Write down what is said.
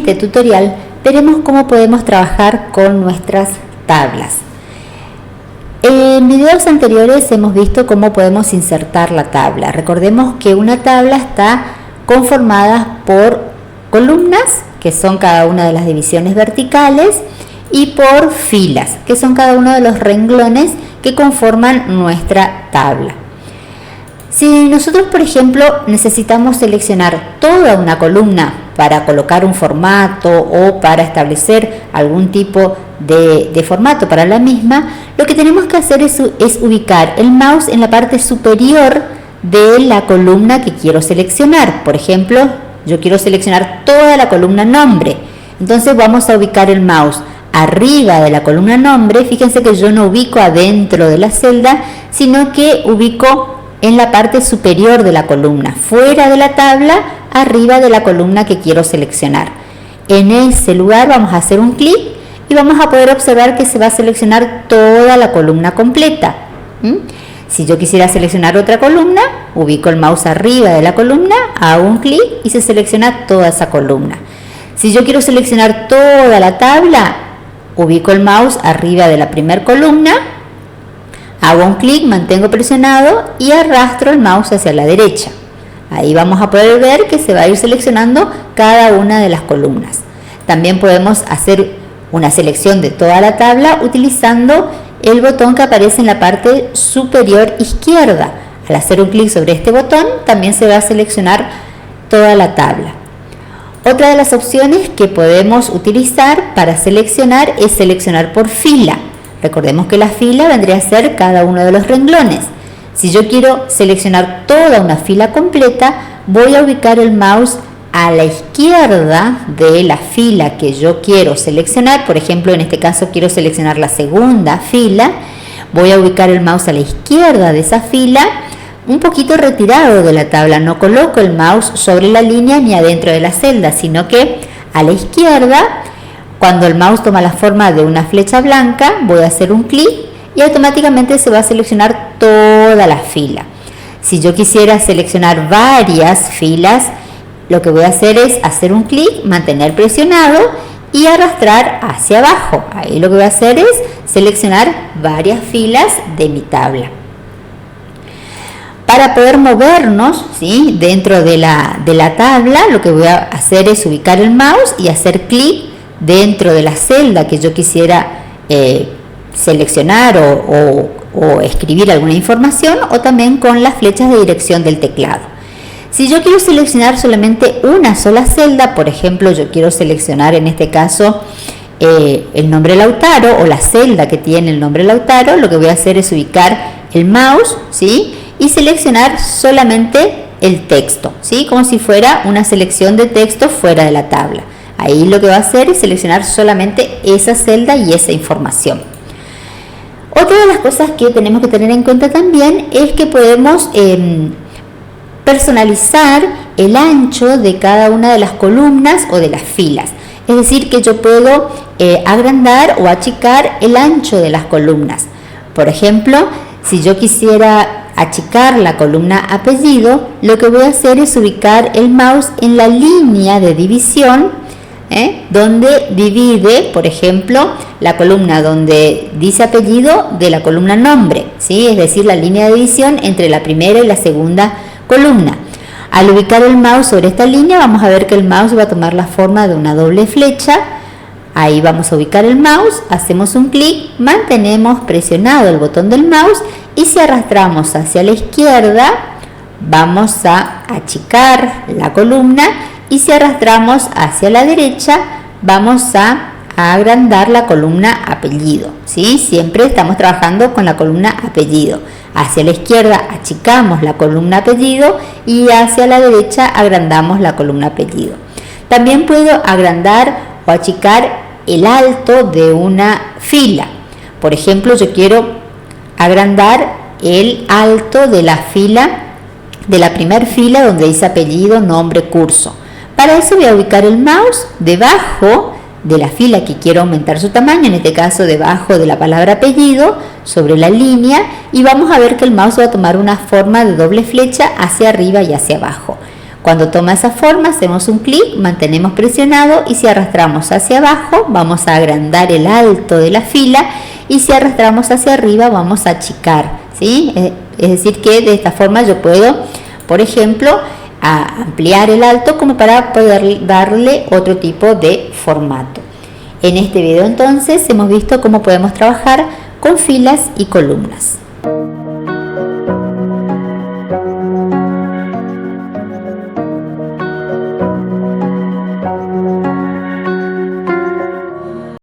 este tutorial veremos cómo podemos trabajar con nuestras tablas. En videos anteriores hemos visto cómo podemos insertar la tabla. Recordemos que una tabla está conformada por columnas, que son cada una de las divisiones verticales, y por filas, que son cada uno de los renglones que conforman nuestra tabla. Si nosotros, por ejemplo, necesitamos seleccionar toda una columna para colocar un formato o para establecer algún tipo de formato para la misma, lo que tenemos que hacer es ubicar el mouse en la parte superior de la columna que quiero seleccionar. Por ejemplo, yo quiero seleccionar toda la columna nombre, entonces vamos a ubicar el mouse arriba de la columna nombre. Fíjense que yo no ubico adentro de la celda, sino que ubico en la parte superior de la columna, fuera de la tabla, arriba de la columna que quiero seleccionar. En ese lugar vamos a hacer un clic y vamos a poder observar que se va a seleccionar toda la columna completa. Si yo quisiera seleccionar otra columna, ubico el mouse arriba de la columna, hago un clic y se selecciona toda esa columna. Si yo quiero seleccionar toda la tabla, ubico el mouse arriba de la primera columna, hago un clic, mantengo presionado y arrastro el mouse hacia la derecha. Ahí vamos a poder ver que se va a ir seleccionando cada una de las columnas. También podemos hacer una selección de toda la tabla utilizando el botón que aparece en la parte superior izquierda. Al hacer un clic sobre este botón, también se va a seleccionar toda la tabla. Otra de las opciones que podemos utilizar para seleccionar es seleccionar por fila. Recordemos que la fila vendría a ser cada uno de los renglones. Si yo quiero seleccionar toda una fila completa, voy a ubicar el mouse a la izquierda de la fila que yo quiero seleccionar. Por ejemplo, en este caso quiero seleccionar la segunda fila. Voy a ubicar el mouse a la izquierda de esa fila, un poquito retirado de la tabla. No coloco el mouse sobre la línea ni adentro de la celda, sino que a la izquierda. Cuando el mouse toma la forma de una flecha blanca, voy a hacer un clic y automáticamente se va a seleccionar toda la fila. Si yo quisiera seleccionar varias filas, lo que voy a hacer es hacer un clic, mantener presionado y arrastrar hacia abajo. Ahí lo que voy a hacer es seleccionar varias filas de mi tabla. Para poder movernos, ¿sí?, dentro de la tabla, lo que voy a hacer es ubicar el mouse y hacer clic dentro de la celda que yo quisiera seleccionar o escribir alguna información, o también con las flechas de dirección del teclado. Si yo quiero seleccionar solamente una sola celda, por ejemplo, yo quiero seleccionar en este caso el nombre Lautaro o la celda que tiene el nombre Lautaro, lo que voy a hacer es ubicar el mouse, ¿sí?, y seleccionar solamente el texto, ¿sí?, como si fuera una selección de texto fuera de la tabla. Ahí lo que va a hacer es seleccionar solamente esa celda y esa información. Otra de las cosas que tenemos que tener en cuenta también es que podemos personalizar el ancho de cada una de las columnas o de las filas. Es decir, que yo puedo agrandar o achicar el ancho de las columnas. Por ejemplo, si yo quisiera achicar la columna apellido, lo que voy a hacer es ubicar el mouse en la línea de división, donde divide, por ejemplo, la columna donde dice apellido de la columna nombre, ¿sí?, es decir, la línea de división entre la primera y la segunda columna. Al ubicar el mouse sobre esta línea, vamos a ver que el mouse va a tomar la forma de una doble flecha. Ahí vamos a ubicar el mouse, hacemos un clic, mantenemos presionado el botón del mouse y si arrastramos hacia la izquierda, vamos a achicar la columna, y si arrastramos hacia la derecha, vamos a agrandar la columna apellido, ¿sí? Siempre estamos trabajando con la columna apellido. Hacia la izquierda achicamos la columna apellido y hacia la derecha agrandamos la columna apellido. También puedo agrandar o achicar el alto de una fila. Por ejemplo, yo quiero agrandar el alto de la fila, de la primera fila donde dice apellido, nombre, curso. Para eso voy a ubicar el mouse debajo de la fila que quiero aumentar su tamaño, en este caso debajo de la palabra apellido, sobre la línea, y vamos a ver que el mouse va a tomar una forma de doble flecha hacia arriba y hacia abajo. Cuando toma esa forma hacemos un clic, mantenemos presionado y si arrastramos hacia abajo vamos a agrandar el alto de la fila y si arrastramos hacia arriba vamos a achicar, ¿sí? Es decir que de esta forma yo puedo, por ejemplo, ampliar el alto como para poder darle otro tipo de formato. En este video entonces hemos visto cómo podemos trabajar con filas y columnas.